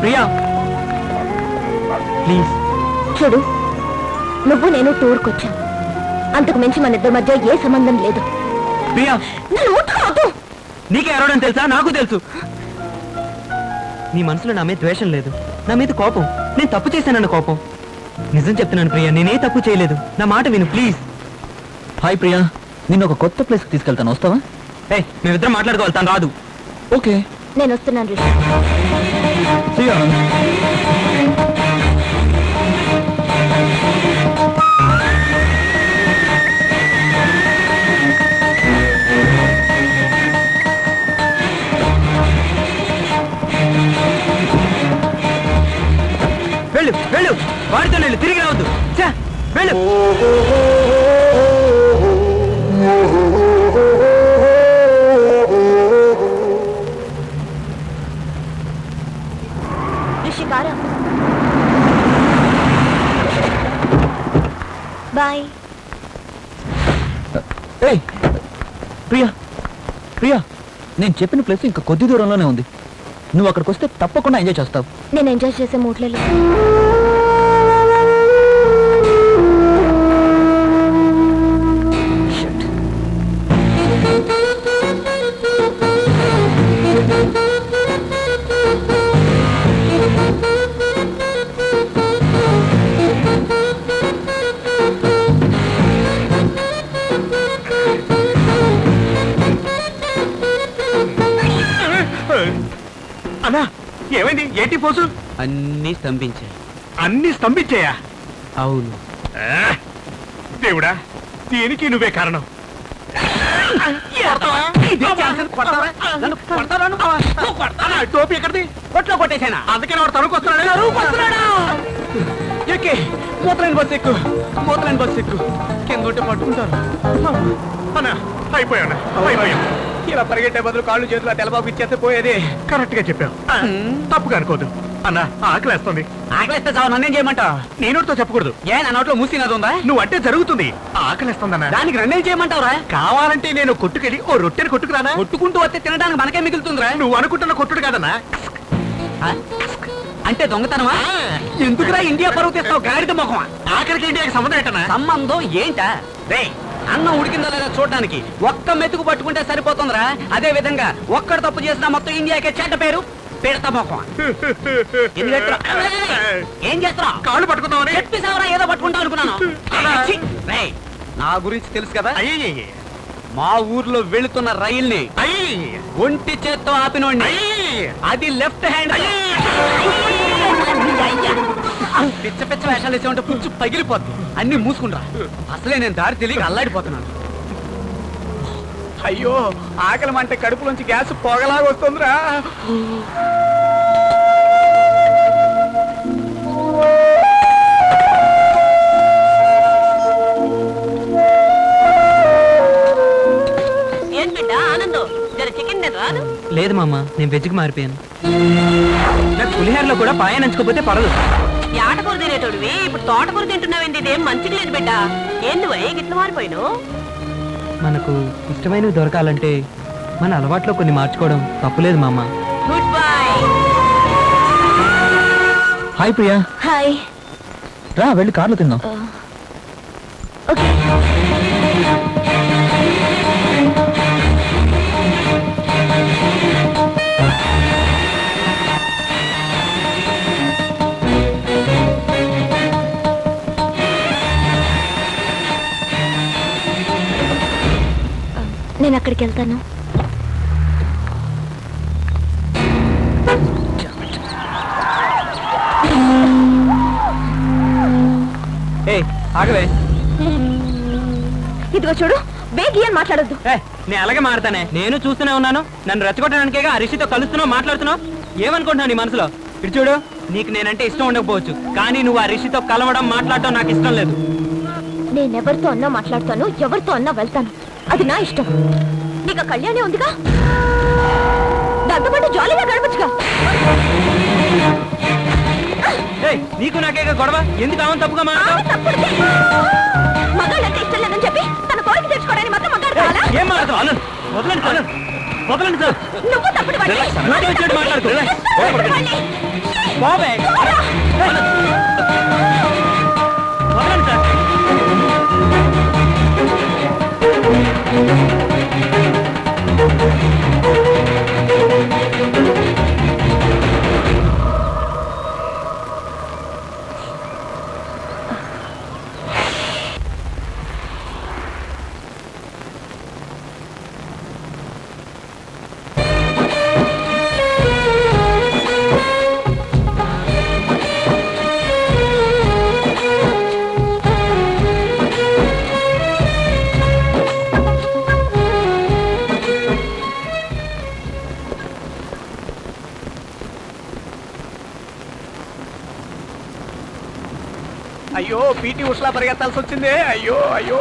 Priya please. చూడు, నువ్వు నేను టూర్కొచ్చాం, అంతకు మించి మన ఇద్దరి మధ్య ఏ సంబంధం లేదు. ప్రియా నన్ను ముట్టుకోవద్దు. నీకే ఎవరని తెలుసా? నాకు తెలుసు. నీ మనసులో నా మీద ద్వేషం లేదు, నా మీద కోపం. నేను తప్పు చేశానన్న కోపం. నిజం చెప్తున్నాను ప్రియా, నేనే తప్పు చేయలేదు. నా మాట విను ప్లీజ్. హాయ్ ప్రియా, నిన్ను ఒక కొత్త ప్లేస్కి తీసుకెళ్తాను, వస్తావా? మేమిద్దరం మాట్లాడుకోవాలి, తను రాదు. ఓకే, నేను వస్తున్నాను రిషి. ప్రియా వెళ్ళు వెళ్ళు, వాడితో వెళ్ళు, తిరిగి రావద్దు. వెళ్ళు. రిషి గారా, బాయ్. ఏయ్ ప్రియా, ప్రియా నేను చెప్పిన ప్లేస్ ఇంకా కొద్ది దూరంలోనే ఉంది. నువ్వు అక్కడికి వస్తే తప్పకుండా ఎంజాయ్ చేస్తావు. నేను ఎంజాయ్ చేసే మూడ్లలో. అన్నా ఏమైంది? ఏంటి పోసు? అన్నీ స్తంభించాయి. అన్ని స్తంభించాయా? అవును. దేవుడా, దీనికి నువ్వే కారణం. టోపీ ఎక్కడిది? కొట్లో కొట్టేశానా? అందుకని వాడు తణుకు వస్తున్నాడు. ఎక్కి మూతలేని బస్సు ఎక్కు, మూతలేని బస్సు ఎక్కు. కింద ఉంటే పట్టుకుంటారు. అన్నా అయిపోయాను, అయిపోయాం. ఇలా పరిగెట్టే బదులు కాళ్ళు చేతులు తెలబాబు ఇచ్చేస్తే పోయేది. కరెక్ట్ గా చెప్పావు, తప్పుగా అనుకోదు. అన్నా ఆకలేస్తుంది. ఆకలిస్తే చావు, నన్నేం చేయమంటావు? నీ నోటితో చెప్పకూడదు. ఏ, నా నోట్లో మూసినది ఉందా? నువ్వు అంటే జరుగుతుంది. ఆకలిస్తుందన్నా. దానికి నన్నేం చేయమంటావురా? కావాలంటే నేను కొట్టుకెళ్ళి ఓ రొట్టెని కొట్టుకురానా? కొట్టుకుంటూ వస్తే తినడానికి మనకే మిగులుతుందిరా. నువ్వు అనుకుంటున్న కొట్టుడు కాదన్నా. అంటే దొంగతనమా? ఎందుకురా ఇండియా పరువు తెస్తావు, గాడిద మొహమా? ఆఖరికి ఇండియాకి సంబంధం ఏంటన్నా? సంబంధం ఏంటా? రే, అన్నం ఉడికిందా లేదా చూడడానికి ఒక్క మెతుకు పట్టుకుంటే సరిపోతుందిరా. అదే విధంగా ఒక్కడు తప్పు చేసినా మొత్తం ఇండియాకే చెడ్డ పేరు. పెడతా మొహమా. ఏం చేస్తున్నా? కాళ్ళు పట్టుకుందామని చెప్పేసావరా, ఏదో పట్టుకుంటావు అనుకున్నాను. ఛీ! రేయ్, నా గురించి తెలుసు కదా. అయ్యి మా ఊర్లో వెళుతున్న రైల్ని ఒంటి చేత్తో ఆపినోడిని. అది లెఫ్ట్ హ్యాండ్. పిచ్చ పిచ్చ వేషాలు వేసే ఉంటే పుచ్చు పగిలిపోద్ది. అన్ని మూసుకుంటా. అసలే నేను దారి తెలియక అల్లాడిపోతున్నాను. అయ్యో, ఆకలి అంటే కడుపులోంచి గ్యాస్ పొగలాగా వస్తుందిరా. ఏం బిడ్డ ఆనందం, జర చికెన్ రాదు. లేదు మామ, నేను వెజ్కి మారిపోయాను. నాకు పులిహోరలో కూడా పాయ నంచుకోపోతే పడదు. ఆటకూర తినేటోడివి ఇప్పుడు తోటకూర తింటున్నావేంటి? ఇదేం మంచిగా లేదు బిడ్డ. ఏంది గిట్ల మారిపోయినావు? మనకు ఇష్టమైనవి దొరకాలంటే మన అలవాట్లో కొన్ని మార్చుకోవడం తప్పులేదు మామ. Good bye. Hi Priya. Hi. రా వెళ్ళి కార్లో తిందాం. ఓకే. నేను అక్కడికి వెళ్తాను. ఆగవే. ఇదిగో చూడు, బేగి అని మాట్లాడొద్దు. నేను అలాగే మాడతానే. నేను చూస్తూనే ఉన్నాను. నన్ను రెచ్చగొట్టడానికేగా ఆ రిషితో కలుస్తున్నావు, మాట్లాడుతున్నావు. ఏమనుకుంటున్నావు నీ మనసులో? ఇటు చూడు, నీకు నేనంటే ఇష్టం ఉండకపోవచ్చు, కానీ నువ్వు ఆ రిషితో కలవడం మాట్లాడటం నాకు ఇష్టం లేదు. నేనెవరితో అన్నా మాట్లాడతాను, ఎవరితో అన్నా వెళ్తాను. అది నా ఇష్టం. నీకు కళ్యాణి ఉందిగా, దాంతో పాటు జాలీగా గడపచ్చుగా. నీకు నాకేగా గొడవ? ఎందుకు ఆమె తప్పుగా మాట్లాడతావు? మగాళ్ళంటే ఇష్టం లేదని చెప్పి తన కోరిక తెచ్చుకోవడానికి మాత్రం మగాడు కావాలా? ఏం మాట్లాడతావు? అనంత్, వదలండి సార్, వదలండి సార్. నువ్వు తప్పుడు వాడివి. మాట్లాడుకో. బాబే వదలండి సార్. అయ్యో పీటీ ఉషలా పరిగెత్తాల్సి వచ్చింది. అయ్యో అయ్యో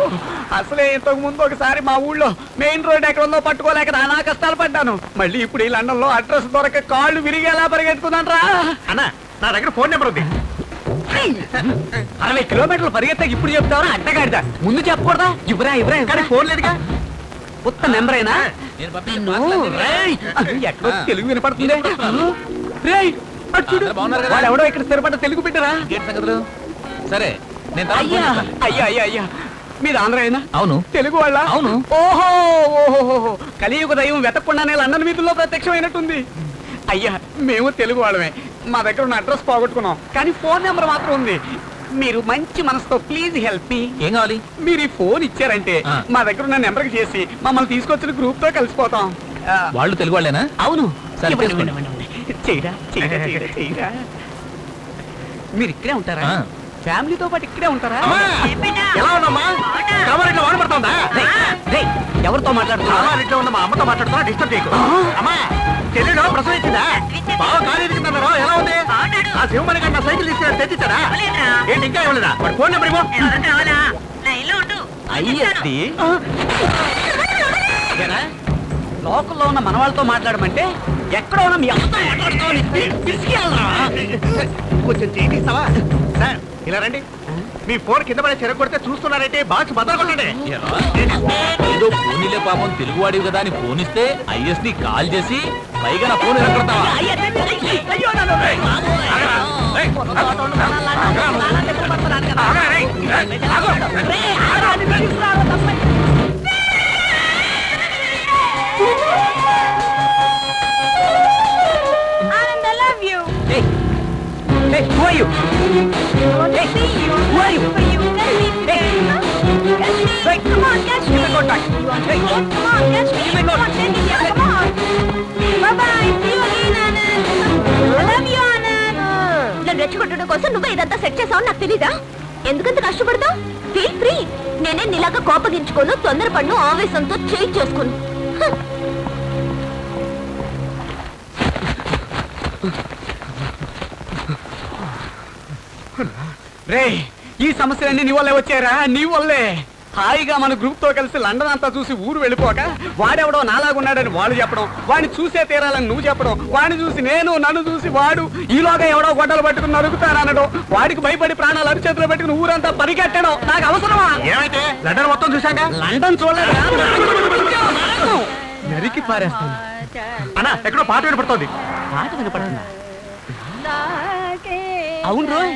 అసలే ఇంతకు ముందు ఒకసారి మా ఊళ్ళో మెయిన్ రోడ్ ఎక్కడ ఉందో పట్టుకోలేక నానా కష్టాలు పడ్డాను. మళ్ళీ ఇప్పుడు ఈ లండన్ లో అడ్రస్ దొరక కాళ్ళు విరిగేలా పరిగెత్తుకున్నాను రా. అన్న నా దగ్గర ఫోన్ నెంబర్ ఉంది. 60 కిలోమీటర్లు పరిగెత్తా ఇప్పుడు చెప్తావా అడ్డగాడిదా? ముందు చెప్పకూడదా? ఇవ్వరా ఇవ్వరా కానీ ఫోన్ లేదుగా. కొత్త నెంబర్ అయినా ఎక్కడో తెలుగు వినపడుతుంది. రేయ్, అటు చూడు. వాడెవడో ఇక్కడ స్థిరపడ్డ తెలుగు బిడ్డరా. సరే నేను అయ్యా అయ్యా అయ్యా అయ్యా మీరు ఆంధ్ర అయినా? అవును. తెలుగు వాళ్ళ? అవును. ఓహో ఓహో కలియుగ దైవం వెతకుండానే లండన్ వీధుల్లో ప్రత్యక్షమైనట్టుంది. అయ్యా మేము తెలుగు వాళ్ళమే. మా దగ్గర ఉన్న అడ్రస్ పోగొట్టుకున్నాం, కానీ ఫోన్ నెంబర్ మాత్రం ఉంది. మీరు మంచి మనసుతో ప్లీజ్ హెల్ప్ మీ. ఏం కావాలి? మీరు ఈ ఫోన్ ఇచ్చారంటే మా దగ్గర ఉన్న నెంబర్కి చేసి మమ్మల్ని తీసుకొచ్చిన గ్రూప్ తో కలిసిపోతాం. వాళ్ళు తెలుగు వాళ్ళేనా? అవును. సరే, ఇవ్వండి, తీసుకోండి. ఇవ్వండి, ఇవ్వండి. చెయ్యరా చెయ్యరా చెయ్యరా చెయ్యరా. మీరు ఇక్కడే ఉంటారా? ఫ్యామిలీతో పాటు ఇక్కడే ఉంటారా? ఎలా ఉన్నామ్మా? కామారెడ్డిలో వాన పడుతుందా? రేయ్, ఎవరితో మాట్లాడుతున్నా? కామారెడ్డిలో ఉన్న మా అమ్మతో మాట్లాడుతున్నా, డిస్టర్బ్ చేయకు. అమ్మా చెల్లెడు ప్రసవం ఇచ్చిందా? బాగా కాలేజీ కిందన్నారో ఎలా ఉంది? ఆ శివమణి గారు నా సైకిల్ తీసుకుని తెచ్చిచ్చారా? ఏంటి ఇంకా ఇవ్వలేదా? వాడి ఫోన్ నెంబర్ ఇవ్వు. అయ్యేది లోకల్లో ఉన్న మన వాళ్ళతో మాట్లాడమంటే ఎక్కడో ఉన్న మీ అమ్మతో మాట్లాడుతామని కొంచెం చేయి తీస్తావా? సార్ ఇలా రండి. మీ ఫోన్ కింద పడే చెరగ కొడితే చూస్తున్నారంటే బాక్స్ భద్రకొండండి. ఏదో ఫోన్లే పాపం తెలుగు వాడివి కదా అని ఫోన్ ఇస్తే ఐఎస్ని కాల్ చేసి పైగా నా ఫోన్ ఎరగొడతావా? నన్ను రెచ్చగొట్టడం కోసం నువ్వే ఇదంతా సెట్ చేసావు నాకు తెలీదా? ఎందుకంత కష్టపడతావు? Feel free. నేనే నీలాగా కోపగించుకోను, తొందరపడ్ను, ఆవేశంతో చేయి చేసుకోను. రే ఈ సమస్యలన్నీ నీ వల్లే వచ్చారా? నీ వల్లే. హాయిగా మన గ్రూప్ తో కలిసి లండన్ అంతా చూసి ఊరు వెళ్ళిపోక వాడెవడో నాలాగున్నాడని వాళ్ళు చెప్పడం, వాడిని చూసే తీరాలని నువ్వు చెప్పడం, వాడిని చూసి నేను, నన్ను చూసి వాడు, ఈలోగా ఎవడో గొడ్డలు పట్టుకుని నరుకుతారనడం, వాడికి భయపడి ప్రాణాలు అరిచేతులు పెట్టుకుని ఊరంతా పరిగెట్టడం నాకు అవసరమా? ఏమైతే లండన్ మొత్తం చూశాక లండన్ చూడలేదా? నరికి పారేస్తాను. అన్న ఎక్కడో పాట వినపడుతోంది. మాట వినపడుతుందా? అవును రోయ్,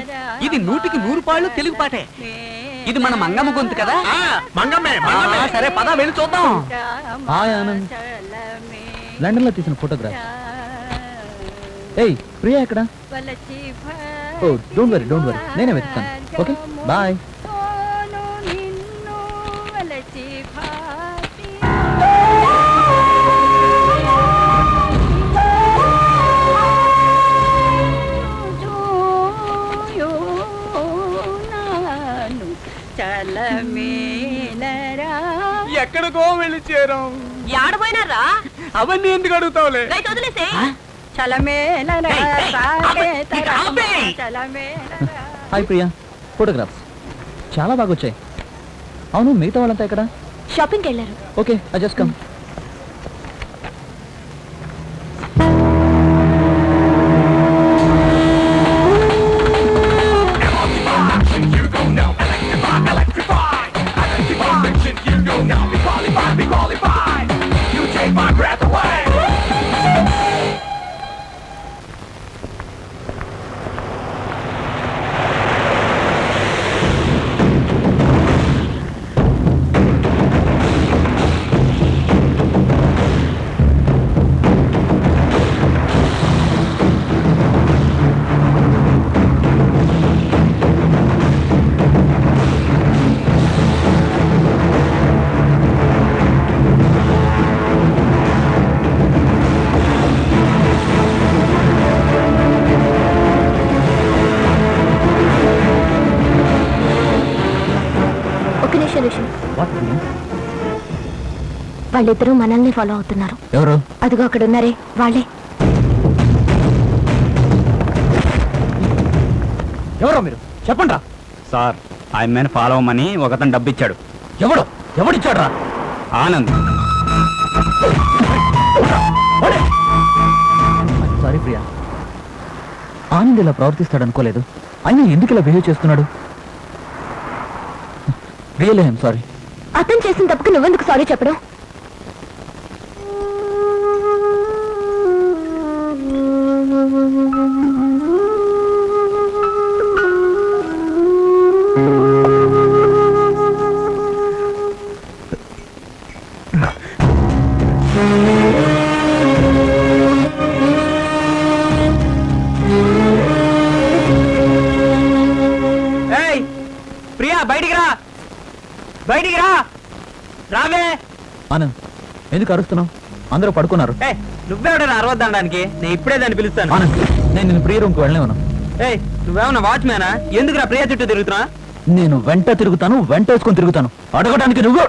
ఇది 100కి 100 పాళ్ళు తెలుగు పాటే. ఇది మన మంగమ్మ గొంతు కదా? మంగమ్మే ఆ, సరే పద వెళ్ళి చూద్దాం. హాయ్ ఆనంద్. లండన్ లో తీసిన ఫోటోగ్రాఫ్. ఏయ్ ప్రియా ఎక్కడ? ఓ డోంట్ వరీ నేనే వెతుకుతాను. Okay bye. ఎక్కడికో వెళ్ళి చేరాం. ఆడపోయినారా? అవన్నీ ఎందుకు అడుగుతావులే? రైతు వదిలేసే. హాయ్ ప్రియా. ఫోటోగ్రాఫ్స్ చాలా బాగా వచ్చాయి. అవును మిగతా వాళ్ళంతా ఎక్కడ? షాపింగ్కి వెళ్ళారు. Okay I just come. వాళ్ళిద్దరూ మనల్ని ఫాలో అవుతున్నారు. ఎవరు? అదిగో అక్కడ ఉన్నారే వాళ్ళే. ఎవరో మీరు చెప్పండి. సార్ ఆయన ఫాలో అవ్వమని ఒకతను డబ్బు ఇచ్చాడు. ఎవడిచ్చాడు రా? ఆనంద్. సారీ ప్రియా, ఆనంద్ ఇలా ప్రవర్తిస్తాడు అనుకోలేదు. అయినా ఎందుకు ఇలా బిహేవ్ చేస్తున్నాడు? Really I'm sorry. అతను చేసిన తప్పుకి నువ్వెందుకు సారీ చెప్పడం? ప్రియా బయటికి రా, బయటికి రా, రావే. ఆనంద్ ఎందుకు అరుస్తున్నావు? అందరూ పడుకున్నారు. నువ్వెవడరా అరవద్దనడానికి? నేను ఇప్పుడే దాన్ని పిలుస్తాను. ఆనంద్ నేను నిన్ను ప్రియ రూమ్కి వెళ్ళలేను. నువ్వేమన్నా వాచ్మేనా? ఎందుకురా ప్రియా చుట్టూ తిరుగుతున్నా? నేను వెంట తిరుగుతాను, వెంట వేసుకొని తిరుగుతాను. అడగడానికి నువ్వు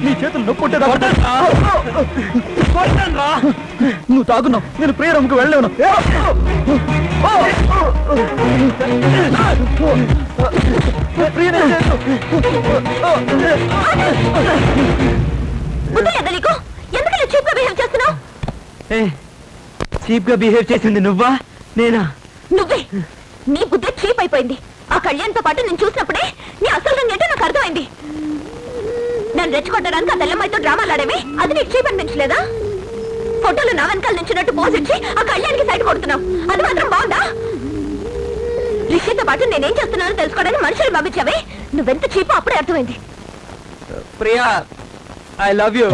నీ చేతులు నొప్పుంటే నువ్వు తాగున్నావు. నేను ప్రియ రూమ్కి వెళ్ళలేను. చీప్ గా బిహేవ్ చేసింది నువ్వా నేనా? నువ్వే. నీ బుద్ధి చీప్ అయిపోయింది. ఆ కళ్యాణ్తో పాటు నేను చూసినప్పుడే నీ అసలు రంగు ఏంటో నాకు అర్థమైంది. నన్ను రెచ్చగొట్టడానికి ఆ తెల్లమ్మాయితో డ్రామాలాడేవి, అది నీకు చీప్ అనిపించలేదా? ఫోటోలు నా వెనకాల నుంచినట్టు పోజ్ ఇచ్చి ఆ కళ్యాణ్కి సైడ్ కొడుతున్నావు, అది మాత్రం బాగుందా? రిషితో పాటు నేనేం చేస్తున్నానో తెలుసుకోవడానికి మనుషులు పంపించావే, నువ్వెంత చీపో అప్పుడే అర్థమైంది. Priya I love you.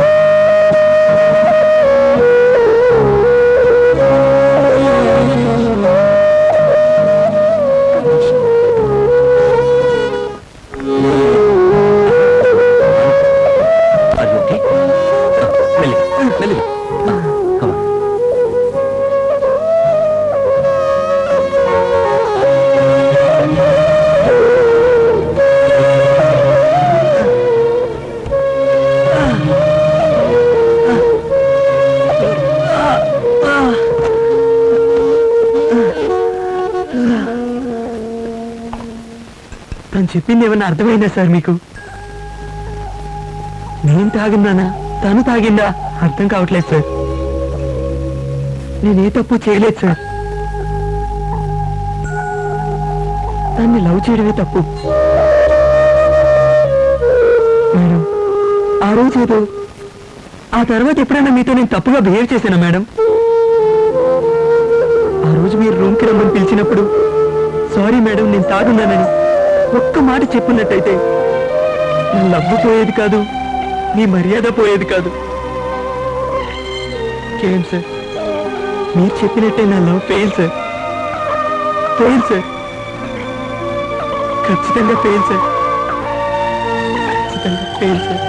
తను చెప్పింది ఏమన్నా అర్థమైందా సార్ మీకు? నేను తాగిందానా తను తాగిందా అర్థం కావట్లేదు సార్. నేనే తప్పు చేయలేదు సార్. తన్ని లవ్ చేయడమే తప్పు. మేడం ఆ రోజు ఏదో ఆ తర్వాత ఎప్పుడైనా మీతో నేను తప్పుగా బిహేవ్ చేశానా మేడం? ఆ రోజు మీరు రూమ్కి రమ్మని పిలిచినప్పుడు సారీ మేడం నేను తాగున్నానని ఒక్క మాట చెప్పున్నట్టయితే నా లవ్వు పోయేది కాదు, నీ మర్యాద పోయేది కాదు. కేం సార్ మీరు చెప్పినట్టే నా love fail sir. Fail sir, ఖచ్చితంగా ఫెయిల్ సార్, ఖచ్చితంగా ఫెయిల్ సార్.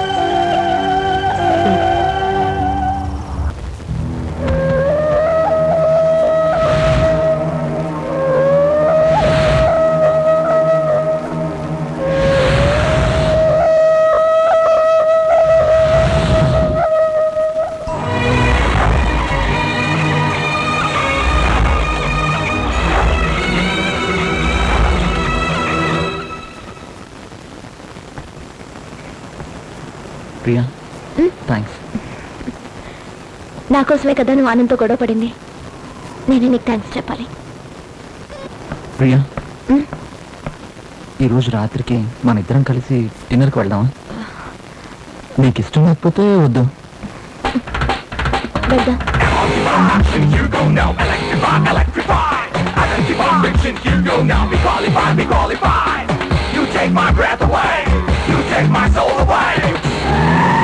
ప్రియా థ్యాంక్స్. నా కోసమే కదా నువ్వు ఆనంద్తో గొడవ పడింది. నేనే నీకు థ్యాంక్స్ చెప్పాలి. ప్రియా ఈరోజు రాత్రికి మన ఇద్దరం కలిసి డిన్నర్కి వెళ్దామా? నీకు ఇష్టం లేకపోతే వద్దు. వెళ్దాం. You take my breath away. You take my soul away.